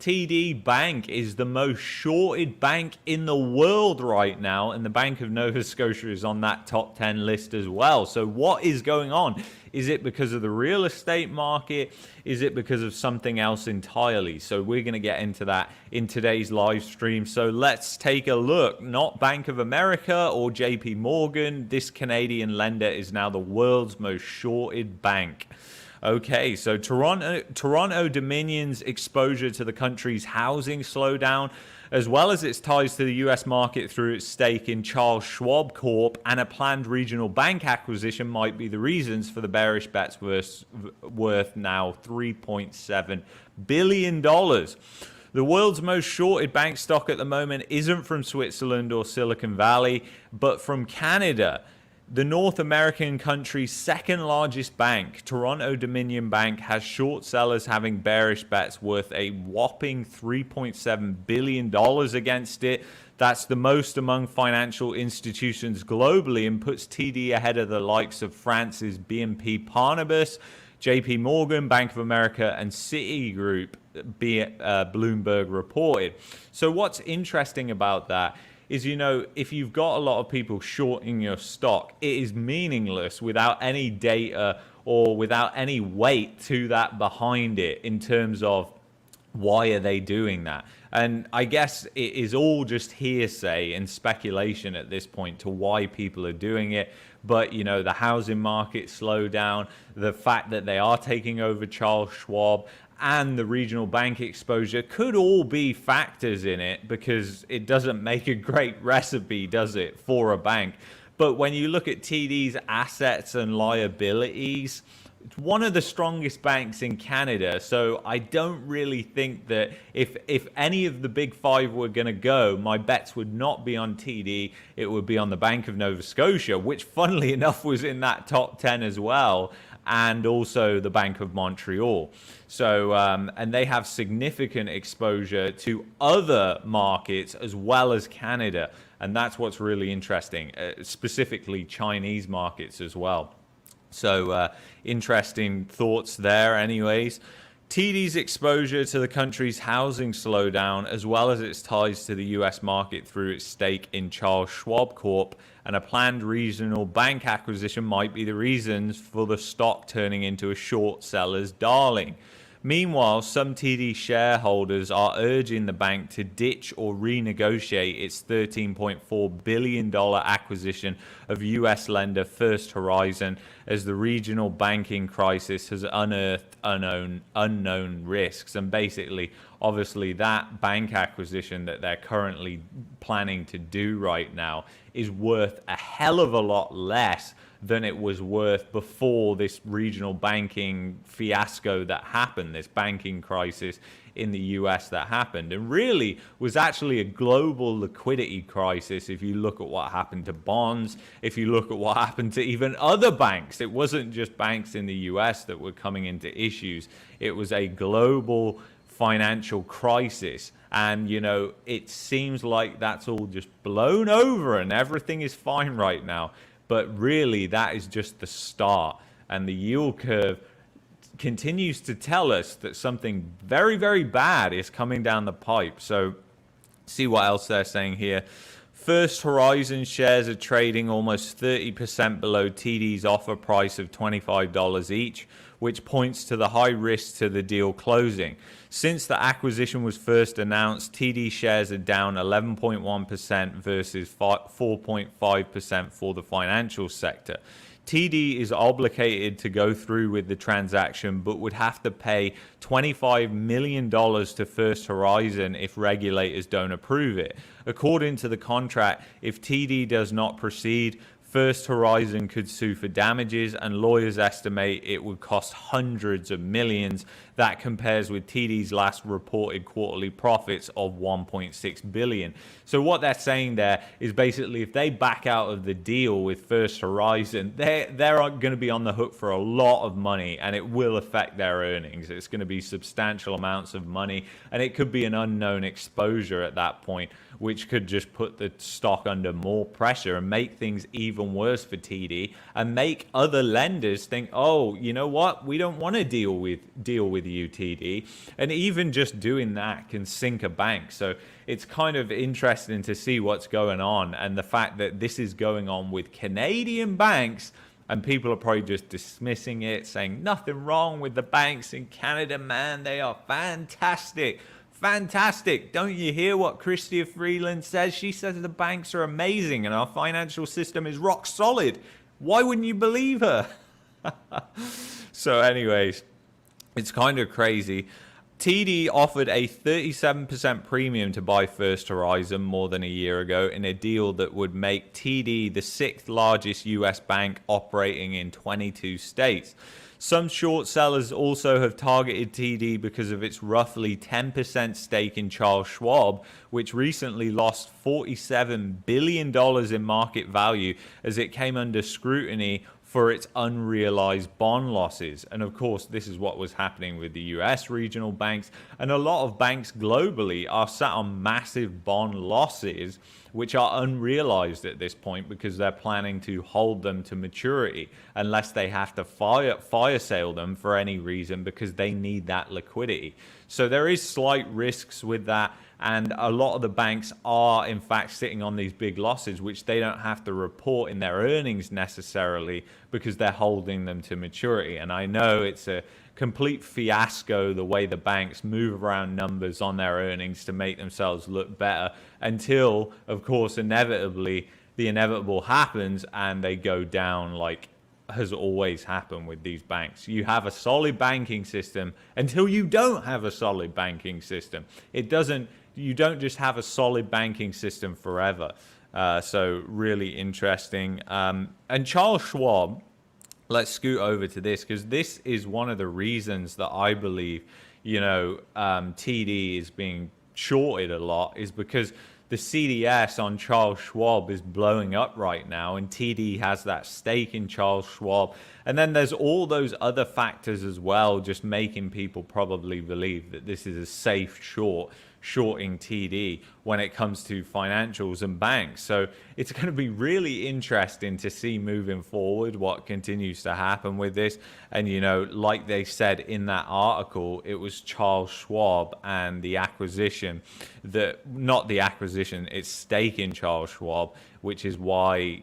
TD Bank is the most shorted bank in the world right now, and the Bank of Nova Scotia is on that top 10 list as well. So what is going on? Is it because of the real estate market? Is it because of something else entirely? So we're going to get into that in today's live stream. So let's take a look. Not Bank of America or JP Morgan. This Canadian lender is now the world's most shorted bank. Okay, so Toronto Dominion's exposure to the country's housing slowdown, as well as its ties to the US market through its stake in Charles Schwab Corp and a planned regional bank acquisition, might be the reasons for the bearish bets worth now $3.7 billion. The world's most shorted bank stock at the moment isn't from Switzerland or Silicon Valley, but from Canada. The North American country's second largest bank, Toronto Dominion Bank, has short sellers having bearish bets worth a whopping $3.7 billion against it. That's the most among financial institutions globally and puts TD ahead of the likes of France's BNP Paribas, JP Morgan, Bank of America, and Citigroup, Bloomberg reported. So what's interesting about that is, you know, if you've got a lot of people shorting your stock, it is meaningless without any data or without any weight to that behind it in terms of why are they doing that. And I guess it is all just hearsay and speculation at this point to why people are doing it. But, you know, the housing market slowed down, the fact that they are taking over Charles Schwab, and the regional bank exposure could all be factors in it, because it doesn't make a great recipe, does it, for a bank? But when you look at TD's assets and liabilities, it's one of the strongest banks in Canada. So I don't really think that if any of the big five were going to go, my bets would not be on TD. It would be on the Bank of Nova Scotia, which funnily enough was in that top 10 as well, and also the Bank of Montreal. So, and they have significant exposure to other markets as well as Canada. And that's what's really interesting, specifically Chinese markets as well. So interesting thoughts there anyways. TD's exposure to the country's housing slowdown, as well as its ties to the US market through its stake in Charles Schwab Corp and a planned regional bank acquisition, might be the reasons for the stock turning into a short seller's darling. Meanwhile, some TD shareholders are urging the bank to ditch or renegotiate its $13.4 billion acquisition of US lender First Horizon, as the regional banking crisis has unearthed unknown risks. And basically, obviously, that bank acquisition that they're currently planning to do right now is worth a hell of a lot less than it was worth before this regional banking fiasco that happened, this banking crisis in the US that happened, and really was actually a global liquidity crisis. If you look at what happened to bonds, if you look at what happened to even other banks, it wasn't just banks in the US that were coming into issues. It was a global financial crisis. And, you know, it seems like that's all just blown over and everything is fine right now. But really, that is just the start. And the yield curve continues to tell us that something very, very bad is coming down the pipe. So see what else they're saying here. First Horizon shares are trading almost 30% below TD's offer price of $25 each, which points to the high risk to the deal closing. Since the acquisition was first announced, TD shares are down 11.1% versus 4.5% for the financial sector. TD is obligated to go through with the transaction, but would have to pay $25 million to First Horizon if regulators don't approve it. According to the contract, if TD does not proceed, First Horizon could sue for damages, and lawyers estimate it would cost hundreds of millions. That compares with TD's last reported quarterly profits of $1.6 billion. So what they're saying there is basically if they back out of the deal with First Horizon, they're going to be on the hook for a lot of money, and it will affect their earnings. It's going to be substantial amounts of money, and it could be an unknown exposure at that point, which could just put the stock under more pressure and make things even worse for TD, and make other lenders think, oh, you know what, we don't want to deal with you, TD. And even just doing that can sink a bank. So it's kind of interesting to see what's going on, and the fact that this is going on with Canadian banks, and people are probably just dismissing it, saying nothing wrong with the banks in Canada, man, they are fantastic. Fantastic. Don't you hear what Chrystia Freeland says? She says the banks are amazing and our financial system is rock solid. Why wouldn't you believe her? So anyways, it's kind of crazy. TD offered a 37% premium to buy First Horizon more than a year ago in a deal that would make TD the 6th largest US bank operating in 22 states. Some short sellers also have targeted TD because of its roughly 10% stake in Charles Schwab, which recently lost $47 billion in market value as it came under scrutiny for its unrealized bond losses. And of course, this is what was happening with the US regional banks. And a lot of banks globally are sat on massive bond losses, which are unrealized at this point because they're planning to hold them to maturity unless they have to fire sale them for any reason because they need that liquidity. So there is slight risks with that. And a lot of the banks are, in fact, sitting on these big losses, which they don't have to report in their earnings necessarily because they're holding them to maturity. And I know it's a complete fiasco the way the banks move around numbers on their earnings to make themselves look better until, of course, inevitably, the inevitable happens and they go down like has always happened with these banks. You have a solid banking system until you don't have a solid banking system. You don't just have a solid banking system forever. So really interesting. And Charles Schwab, let's scoot over to this because this is one of the reasons that I believe, TD is being shorted a lot is because the CDS on Charles Schwab is blowing up right now, and TD has that stake in Charles Schwab. And then there's all those other factors as well, just making people probably believe that this is a safe shorting TD when it comes to financials and banks. So it's going to be really interesting to see moving forward what continues to happen with this. And, like they said in that article, it was Charles Schwab and the acquisition its stake in Charles Schwab, which is why,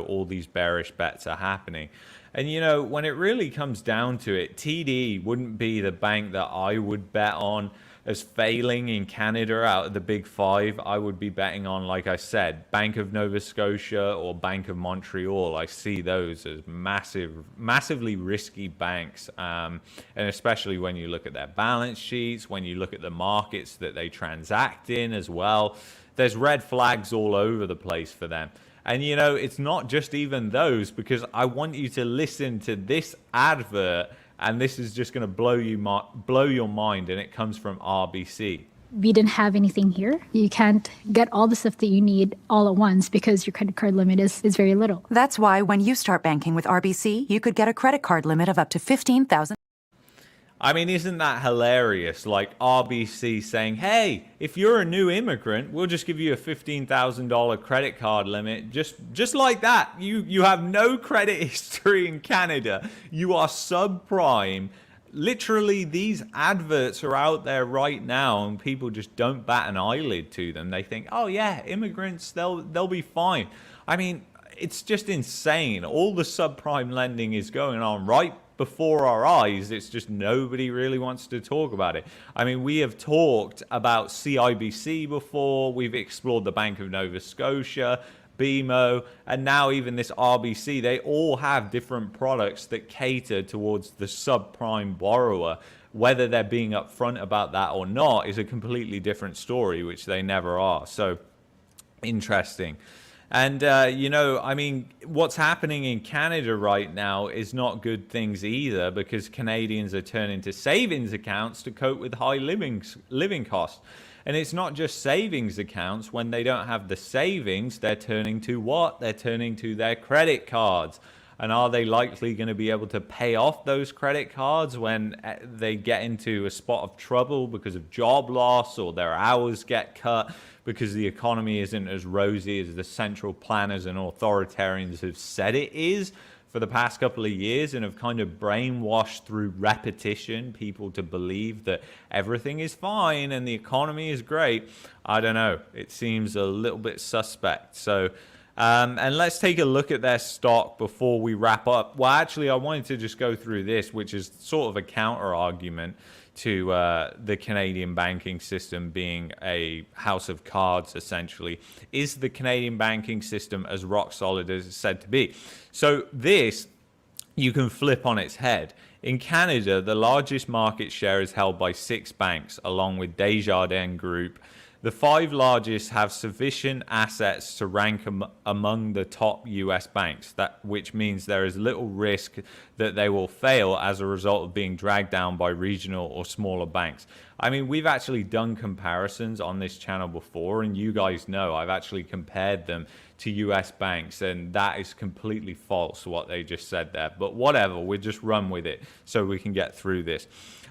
all these bearish bets are happening. And, when it really comes down to it, TD wouldn't be the bank that I would bet on as failing in Canada out of the big five. I would be betting on, like I said, Bank of Nova Scotia or Bank of Montreal. I see those as massively risky banks. And especially when you look at their balance sheets, when you look at the markets that they transact in as well, there's red flags all over the place for them. And, it's not just even those, because I want you to listen to this advert, and this is just going to blow your mind, and it comes from RBC. We didn't have anything here. You can't get all the stuff that you need all at once because your credit card limit is very little. That's why when you start banking with RBC, you could get a credit card limit of up to $15,000. I mean, isn't that hilarious? Like RBC saying, hey, if you're a new immigrant, we'll just give you a $15,000 credit card limit. Just like that. You have no credit history in Canada. You are subprime. Literally, these adverts are out there right now, and people just don't bat an eyelid to them. They think, oh yeah, immigrants, they'll be fine. I mean, it's just insane. All the subprime lending is going on right before our eyes. It's just nobody really wants to talk about it. I mean, we have talked about CIBC before. We've explored the Bank of Nova Scotia, BMO, and now even this RBC. They all have different products that cater towards the subprime borrower. Whether they're being upfront about that or not is a completely different story, which they never are. So interesting. And, I mean, what's happening in Canada right now is not good things either, because Canadians are turning to savings accounts to cope with high living costs. And it's not just savings accounts. When they don't have the savings, they're turning to what? They're turning to their credit cards. And are they likely going to be able to pay off those credit cards when they get into a spot of trouble because of job loss, or their hours get cut because the economy isn't as rosy as the central planners and authoritarians have said it is? for the past couple of years and have kind of brainwashed through repetition people to believe that everything is fine and the economy is great. I don't know. It seems a little bit suspect. So, and let's take a look at their stock before we wrap up. Well, actually, I wanted to just go through this, which is sort of a counter argument to the Canadian banking system being a house of cards, essentially. Is the Canadian banking system as rock solid as it's said to be? So this, you can flip on its head. In Canada, the largest market share is held by 6 banks, along with Desjardins Group. The 5 largest have sufficient assets to rank among the top US banks, which means there is little risk that they will fail as a result of being dragged down by regional or smaller banks. I mean, we've actually done comparisons on this channel before, and you guys know I've actually compared them to US banks, and that is completely false what they just said there. But whatever, we'll just run with it so we can get through this.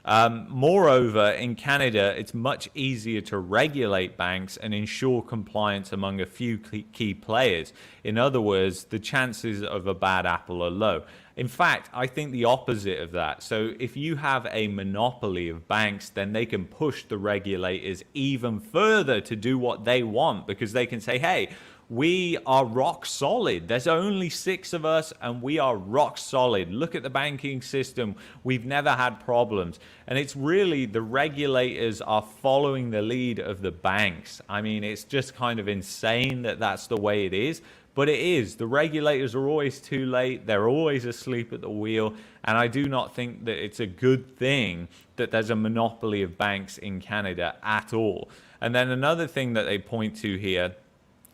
Moreover, in Canada, it's much easier to regulate banks and ensure compliance among a few key players. In other words, the chances of a bad apple are low. In fact, I think the opposite of that. So if you have a monopoly of banks, then they can push the regulators even further to do what they want, because they can say, hey, we are rock solid. There's only 6 of us and we are rock solid. Look at the banking system. We've never had problems. And it's really the regulators are following the lead of the banks. I mean, it's just kind of insane that that's the way it is. But it is. The regulators are always too late. They're always asleep at the wheel. And I do not think that it's a good thing that there's a monopoly of banks in Canada at all. And then another thing that they point to here,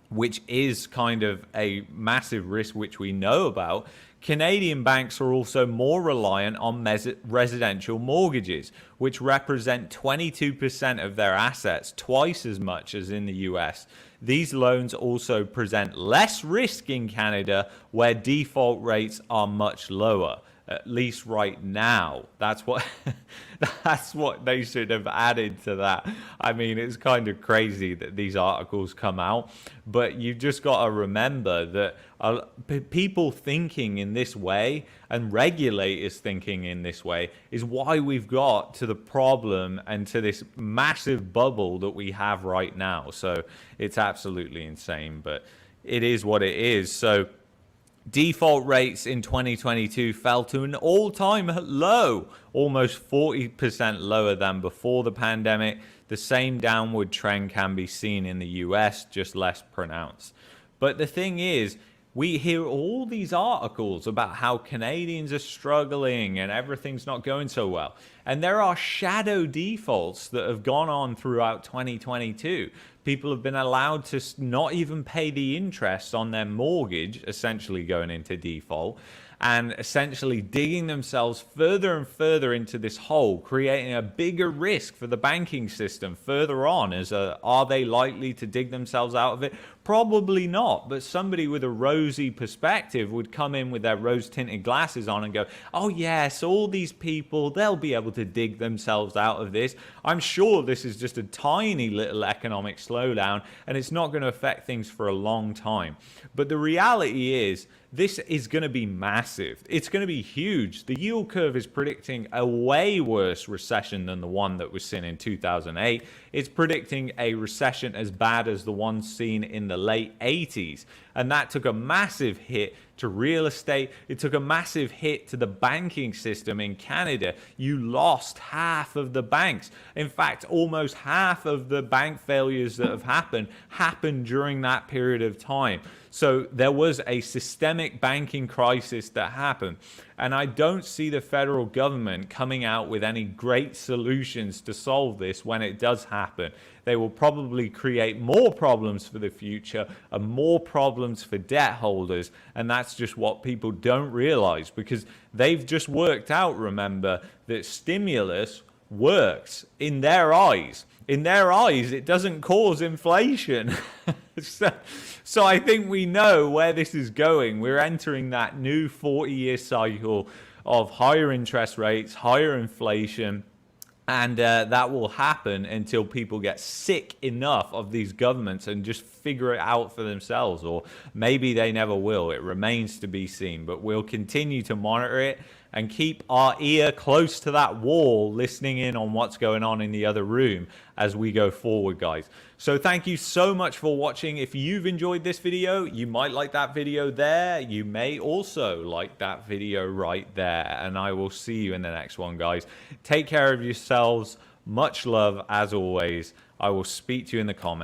which is kind of a massive risk which we know about, Canadian banks are also more reliant on residential mortgages, which represent 22% of their assets, twice as much as in the US. These loans also present less risk in Canada, where default rates are much lower, at least right now. That's what that's what they should have added to that. I mean, it's kind of crazy that these articles come out, but you've just got to remember that people thinking in this way and regulators thinking in this way is why we've got to the problem and to this massive bubble that we have right now. So it's absolutely insane, but it is what it is. So default rates in 2022 fell to an all-time low, almost 40% lower than before the pandemic. The same downward trend can be seen in the US, just less pronounced. But the thing is, we hear all these articles about how Canadians are struggling and everything's not going so well. And there are shadow defaults that have gone on throughout 2022. People have been allowed to not even pay the interest on their mortgage, essentially going into default, and essentially digging themselves further and further into this hole, creating a bigger risk for the banking system further on. Are they likely to dig themselves out of it? Probably not, but somebody with a rosy perspective would come in with their rose-tinted glasses on and go, oh yes, all these people, they'll be able to dig themselves out of this. I'm sure this is just a tiny little economic slowdown and it's not going to affect things for a long time. But the reality is, this is going to be massive. It's going to be huge. The yield curve is predicting a way worse recession than the one that was seen in 2008. It's predicting a recession as bad as the one seen in the late 80s. And that took a massive hit to real estate. It took a massive hit to the banking system in Canada. You lost half of the banks. In fact, almost half of the bank failures that have happened during that period of time. So there was a systemic banking crisis that happened. And I don't see the federal government coming out with any great solutions to solve this when it does happen. They will probably create more problems for the future and more problems for debt holders. And that's just what people don't realize, because they've just worked out, remember, that stimulus works in their eyes. In their eyes, it doesn't cause inflation. So I think we know where this is going. We're entering that new 40-year cycle of higher interest rates, higher inflation, And that will happen until people get sick enough of these governments and just figure it out for themselves. Or maybe they never will. It remains to be seen. But we'll continue to monitor it and keep our ear close to that wall, listening in on what's going on in the other room as we go forward, guys. So thank you so much for watching. If you've enjoyed this video, you might like that video there. You may also like that video right there. And I will see you in the next one, guys. Take care of yourselves. Much love as always. I will speak to you in the comments.